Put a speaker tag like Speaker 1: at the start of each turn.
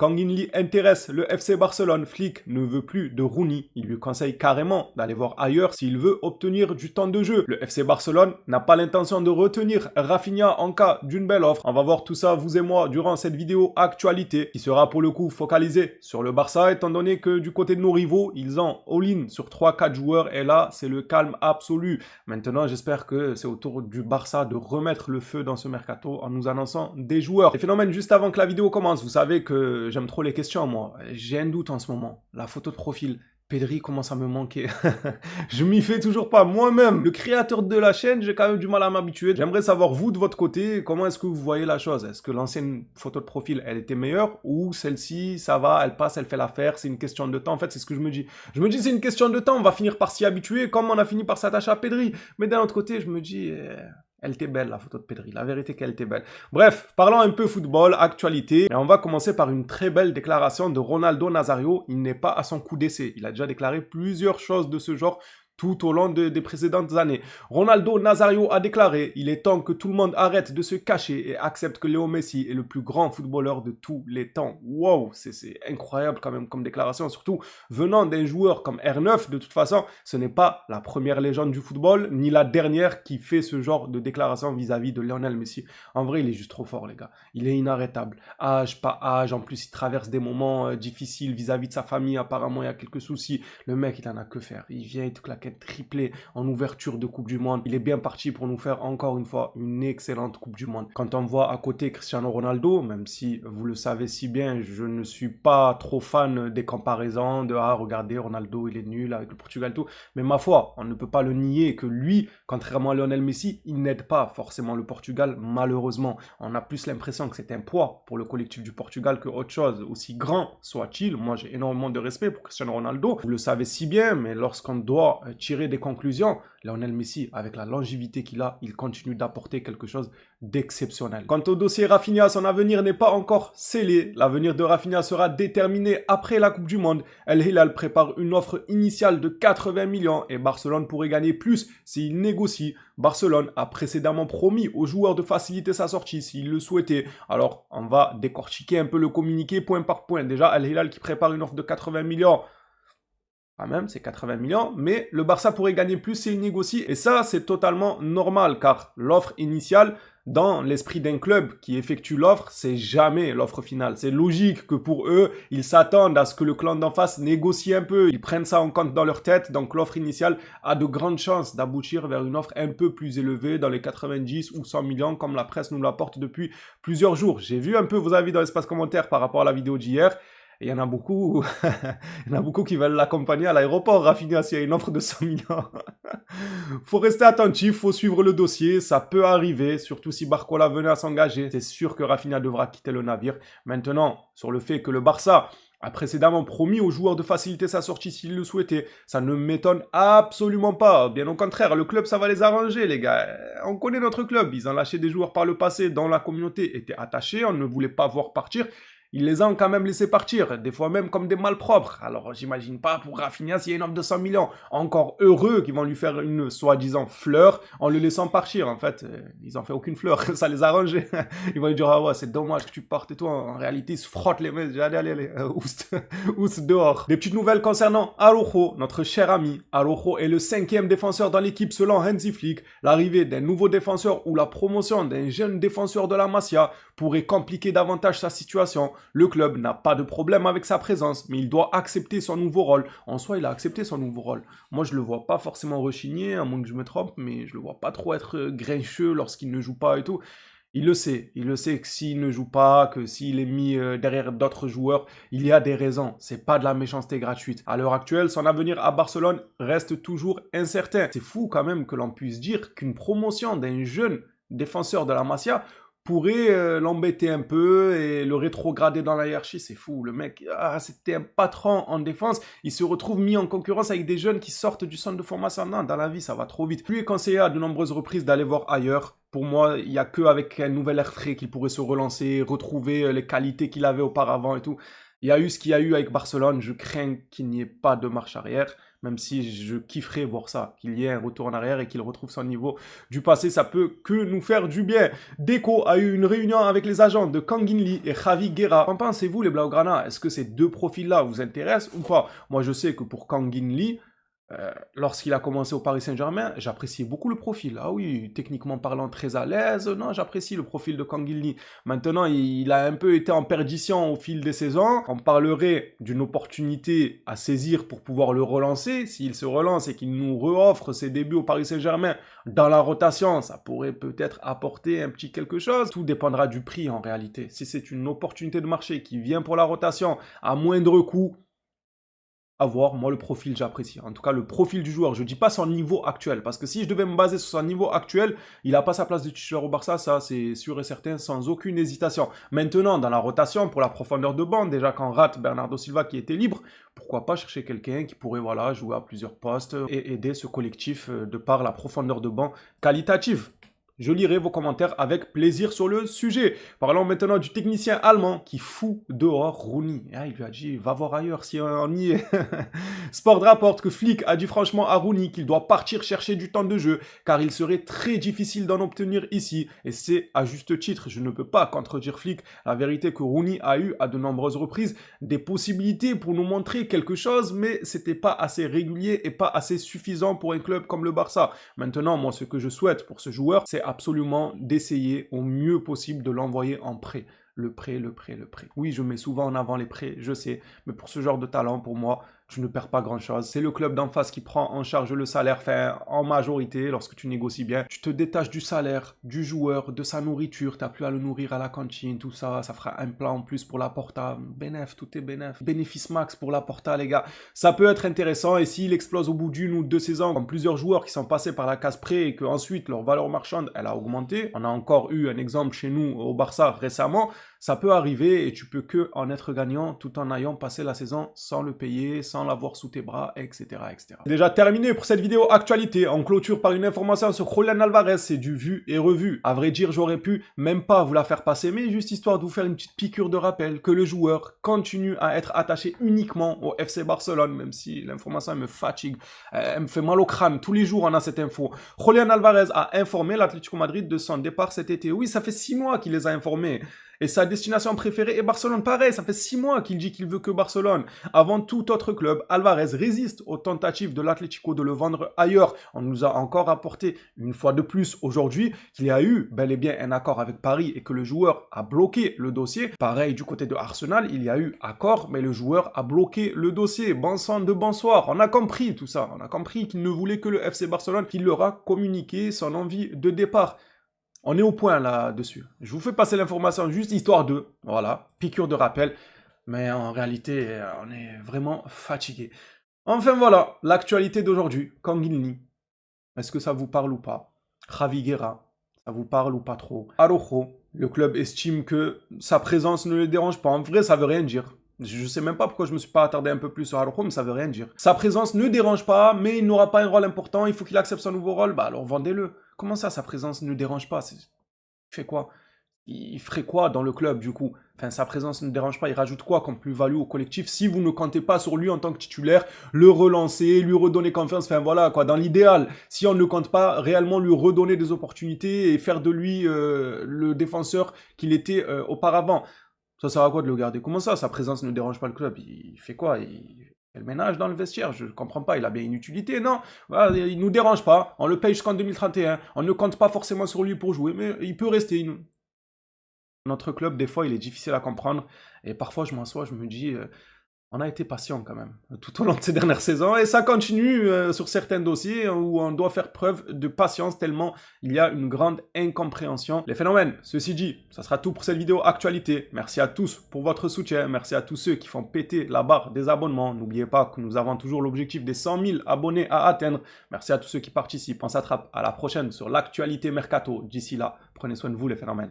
Speaker 1: Kang In-lee intéresse le FC Barcelone. Flick ne veut plus de Rooney. Il lui conseille carrément d'aller voir ailleurs s'il veut obtenir du temps de jeu. Le FC Barcelone n'a pas l'intention de retenir Rafinha en cas d'une belle offre. On va voir tout ça, vous et moi, durant cette vidéo actualité qui sera pour le coup focalisée sur le Barça, étant donné que du côté de nos rivaux, ils ont all-in sur 3-4 joueurs et là, c'est le calme absolu. Maintenant, j'espère que c'est au tour du Barça de remettre le feu dans ce mercato en nous annonçant des joueurs. Les phénomènes, juste avant que la vidéo commence, vous savez que j'aime trop les questions, moi. J'ai un doute en ce moment. La photo de profil, Pedri commence à me manquer. Je m'y fais toujours pas moi-même. Le créateur de la chaîne, j'ai quand même du mal à m'habituer. J'aimerais savoir, vous, de votre côté, comment est-ce que vous voyez la chose? Est-ce que l'ancienne photo de profil, elle était meilleure? Ou celle-ci, ça va, elle passe, elle fait l'affaire, c'est une question de temps? En fait, c'est ce que je me dis. Je me dis, c'est une question de temps, on va finir par s'y habituer, comme on a fini par s'attacher à Pedri. Mais d'un autre côté, je me dis... Elle était belle, la photo de Pedri. La vérité qu'elle était belle. Bref, parlons un peu football, actualité. Et on va commencer par une très belle déclaration de Ronaldo Nazario. Il n'est pas à son coup d'essai. Il a déjà déclaré plusieurs choses de ce genre tout au long des précédentes années. Ronaldo Nazario a déclaré « Il est temps que tout le monde arrête de se cacher et accepte que Léo Messi est le plus grand footballeur de tous les temps. » Wow, c'est incroyable quand même comme déclaration, surtout venant d'un joueur comme R9. De toute façon, ce n'est pas la première légende du football, ni la dernière qui fait ce genre de déclaration vis-à-vis de Lionel Messi. En vrai, il est juste trop fort, les gars. Il est inarrêtable. Âge, pas âge, en plus, il traverse des moments difficiles vis-à-vis de sa famille. Apparemment, il y a quelques soucis. Le mec, il en a que faire. Il vient, il te claque triplé en ouverture de Coupe du Monde. Il est bien parti pour nous faire encore une fois une excellente Coupe du Monde. Quand on voit à côté Cristiano Ronaldo, même si vous le savez si bien, je ne suis pas trop fan des comparaisons de « Ah, regardez, Ronaldo, il est nul avec le Portugal, tout ». Mais ma foi, on ne peut pas le nier que lui, contrairement à Lionel Messi, il n'aide pas forcément le Portugal, malheureusement. On a plus l'impression que c'est un poids pour le collectif du Portugal que autre chose. Aussi grand soit-il, moi j'ai énormément de respect pour Cristiano Ronaldo. Vous le savez si bien, mais lorsqu'on doit tirer des conclusions, Lionel Messi, avec la longévité qu'il a, il continue d'apporter quelque chose d'exceptionnel. Quant au dossier Rafinha, son avenir n'est pas encore scellé. L'avenir de Rafinha sera déterminé après la Coupe du Monde. El Hilal prépare une offre initiale de 80 millions et Barcelone pourrait gagner plus s'il négocie. Barcelone a précédemment promis aux joueurs de faciliter sa sortie s'il le souhaitait. Alors, on va décortiquer un peu le communiqué point par point. Déjà, El Hilal qui prépare une offre de 80 millions. Quand même, c'est 80 millions, mais le Barça pourrait gagner plus s'il négocie, et ça, c'est totalement normal, car l'offre initiale, dans l'esprit d'un club qui effectue l'offre, c'est jamais l'offre finale. C'est logique que pour eux, ils s'attendent à ce que le clan d'en face négocie un peu, ils prennent ça en compte dans leur tête, donc l'offre initiale a de grandes chances d'aboutir vers une offre un peu plus élevée, dans les 90 ou 100 millions, comme la presse nous l'apporte depuis plusieurs jours. J'ai vu un peu vos avis dans l'espace commentaire par rapport à la vidéo d'hier, et il y en a beaucoup, il y en a beaucoup qui veulent l'accompagner à l'aéroport, Rafinha, s'il y a une offre de 100 millions. Faut rester attentif, faut suivre le dossier, ça peut arriver, surtout si Barcola venait à s'engager. C'est sûr que Rafinha devra quitter le navire. Maintenant, sur le fait que le Barça a précédemment promis aux joueurs de faciliter sa sortie s'ils le souhaitaient, ça ne m'étonne absolument pas. Bien au contraire, le club, ça va les arranger, les gars. On connaît notre club, ils ont lâché des joueurs par le passé dont la communauté était attachée, on ne voulait pas voir partir. Ils les ont quand même laissés partir, des fois même comme des malpropres. Alors j'imagine pas pour Rafinha s'il y a une offre de 100 millions. Encore heureux qu'ils vont lui faire une soi-disant fleur en le laissant partir. En fait, ils n'ont fait aucune fleur, ça les a arrangés. Ils vont lui dire « Ah ouais, c'est dommage que tu partes et tout. » En réalité, ils se frottent les mains. Allez, oust dehors. Des petites nouvelles concernant Araujo, notre cher ami. Araujo est le 5e défenseur dans l'équipe selon Hansi Flick. L'arrivée d'un nouveau défenseur ou la promotion d'un jeune défenseur de la Masia pourrait compliquer davantage sa situation. Le club n'a pas de problème avec sa présence, mais il doit accepter son nouveau rôle. En soi, il a accepté son nouveau rôle. Moi, je le vois pas forcément rechigner, à moins que je me trompe, mais je le vois pas trop être grincheux lorsqu'il ne joue pas et tout. Il le sait que s'il ne joue pas, que s'il est mis derrière d'autres joueurs, il y a des raisons. C'est pas de la méchanceté gratuite. À l'heure actuelle, son avenir à Barcelone reste toujours incertain. C'est fou quand même que l'on puisse dire qu'une promotion d'un jeune défenseur de la Masia pourrait l'embêter un peu et le rétrograder dans la hiérarchie. C'est fou, le mec, c'était un patron en défense, il se retrouve mis en concurrence avec des jeunes qui sortent du centre de formation. Non, dans la vie, ça va trop vite. Lui est conseillé à de nombreuses reprises d'aller voir ailleurs. Pour moi, il n'y a qu'avec un nouvel air frais qu'il pourrait se relancer, retrouver les qualités qu'il avait auparavant et tout. Il y a eu ce qu'il y a eu avec Barcelone. Je crains qu'il n'y ait pas de marche arrière, même si je kifferais voir ça, qu'il y ait un retour en arrière et qu'il retrouve son niveau du passé. Ça peut que nous faire du bien. Deco a eu une réunion avec les agents de Kang In Lee et Javi Guerra. Qu'en pensez-vous, les Blaugrana? Est-ce que ces deux profils-là vous intéressent ou pas? Moi, je sais que pour Kang In Lee, lorsqu'il a commencé au Paris Saint-Germain, j'appréciais beaucoup le profil. Ah oui, techniquement parlant, très à l'aise. Non, j'apprécie le profil de Kang In Lee. Maintenant, il a un peu été en perdition au fil des saisons. On parlerait d'une opportunité à saisir pour pouvoir le relancer. S'il se relance et qu'il nous reoffre ses débuts au Paris Saint-Germain dans la rotation, ça pourrait peut-être apporter un petit quelque chose. Tout dépendra du prix en réalité. Si c'est une opportunité de marché qui vient pour la rotation à moindre coût, à voir, moi le profil j'apprécie. En tout cas le profil du joueur, je dis pas son niveau actuel, parce que si je devais me baser sur son niveau actuel, il n'a pas sa place de titulaire au Barça, ça c'est sûr et certain, sans aucune hésitation. Maintenant, dans la rotation, pour la profondeur de banc, déjà quand rate Bernardo Silva qui était libre, pourquoi pas chercher quelqu'un qui pourrait voilà, jouer à plusieurs postes et aider ce collectif de par la profondeur de banc qualitative. Je lirai vos commentaires avec plaisir sur le sujet. Parlons maintenant du technicien allemand qui fout dehors Rooney. Ah, il lui a dit, va voir ailleurs si on y est. Sport rapporte que Flick a dit franchement à Rooney qu'il doit partir chercher du temps de jeu, car il serait très difficile d'en obtenir ici. Et c'est à juste titre, je ne peux pas contredire Flick. La vérité est que Rooney a eu à de nombreuses reprises des possibilités pour nous montrer quelque chose, mais c'était pas assez régulier et pas assez suffisant pour un club comme le Barça. Maintenant, moi, ce que je souhaite pour ce joueur, c'est absolument d'essayer au mieux possible de l'envoyer en prêt. Le prêt, le prêt, le prêt. Oui, je mets souvent en avant les prêts, je sais, mais pour ce genre de talent, pour moi, tu ne perds pas grand-chose. C'est le club d'en face qui prend en charge le salaire, enfin, en majorité, lorsque tu négocies bien. Tu te détaches du salaire, du joueur, de sa nourriture, tu n'as plus à le nourrir à la cantine, tout ça, ça fera un plat en plus pour la Porta. Bénéf, tout est bénéf. Bénéfice max pour la Porta, les gars. Ça peut être intéressant, et s'il explose au bout d'une ou deux saisons, comme plusieurs joueurs qui sont passés par la case prêt et qu'ensuite leur valeur marchande, elle a augmenté, on a encore eu un exemple chez nous au Barça récemment, ça peut arriver et tu peux que en être gagnant tout en ayant passé la saison sans le payer, sans l'avoir sous tes bras, etc., etc. Déjà terminé pour cette vidéo actualité. On clôture par une information sur Julián Álvarez. C'est du vu et revu. À vrai dire, j'aurais pu même pas vous la faire passer, mais juste histoire de vous faire une petite piqûre de rappel que le joueur continue à être attaché uniquement au FC Barcelone, même si l'information me fatigue, elle me fait mal au crâne. Tous les jours, on a cette info. Julián Álvarez a informé l'Atlético Madrid de son départ cet été. Oui, ça fait 6 mois qu'il les a informés. Et sa destination préférée est Barcelone. Pareil, ça fait 6 mois qu'il dit qu'il veut que Barcelone. Avant tout autre club, Álvarez résiste aux tentatives de l'Atlético de le vendre ailleurs. On nous a encore rapporté une fois de plus aujourd'hui qu'il y a eu bel et bien un accord avec Paris et que le joueur a bloqué le dossier. Pareil, du côté de Arsenal, il y a eu accord, mais le joueur a bloqué le dossier. Bon sang de bonsoir. On a compris tout ça. On a compris qu'il ne voulait que le FC Barcelone, qu'il leur a communiqué son envie de départ. On est au point là-dessus. Je vous fais passer l'information juste histoire de, voilà, piqûre de rappel. Mais en réalité, on est vraiment fatigué. Enfin voilà, l'actualité d'aujourd'hui. Kang In Lee. Est-ce que ça vous parle ou pas? Javi Guerra. Ça vous parle ou pas trop? Araujo. Le club estime que sa présence ne le dérange pas. En vrai, ça veut rien dire. Je sais même pas pourquoi je me suis pas attardé un peu plus sur Araujo, mais ça veut rien dire. Sa présence ne dérange pas, mais il n'aura pas un rôle important, il faut qu'il accepte son nouveau rôle, bah alors vendez-le. Comment ça, sa présence ne dérange pas? Il fait quoi? Il ferait quoi dans le club du coup? Enfin, sa présence ne dérange pas, il rajoute quoi comme plus-value au collectif si vous ne comptez pas sur lui en tant que titulaire, le relancer, lui redonner confiance, enfin voilà quoi, dans l'idéal, si on ne compte pas réellement lui redonner des opportunités et faire de lui le défenseur qu'il était auparavant. Ça sert à quoi de le garder? Comment ça, sa présence ne dérange pas le club? Il fait quoi? Il fait le ménage dans le vestiaire? Je ne comprends pas, il a bien une utilité, non? Voilà, il ne nous dérange pas, on le paye jusqu'en 2031, on ne compte pas forcément sur lui pour jouer, mais il peut rester. Notre club, des fois, il est difficile à comprendre, et parfois je m'assois, je me dis... on a été patient quand même, tout au long de ces dernières saisons, et ça continue sur certains dossiers où on doit faire preuve de patience tellement il y a une grande incompréhension. Les phénomènes, ceci dit, ça sera tout pour cette vidéo actualité. Merci à tous pour votre soutien, merci à tous ceux qui font péter la barre des abonnements. N'oubliez pas que nous avons toujours l'objectif des 100 000 abonnés à atteindre. Merci à tous ceux qui participent. On s'attrape à la prochaine sur l'actualité mercato. D'ici là, prenez soin de vous les phénomènes.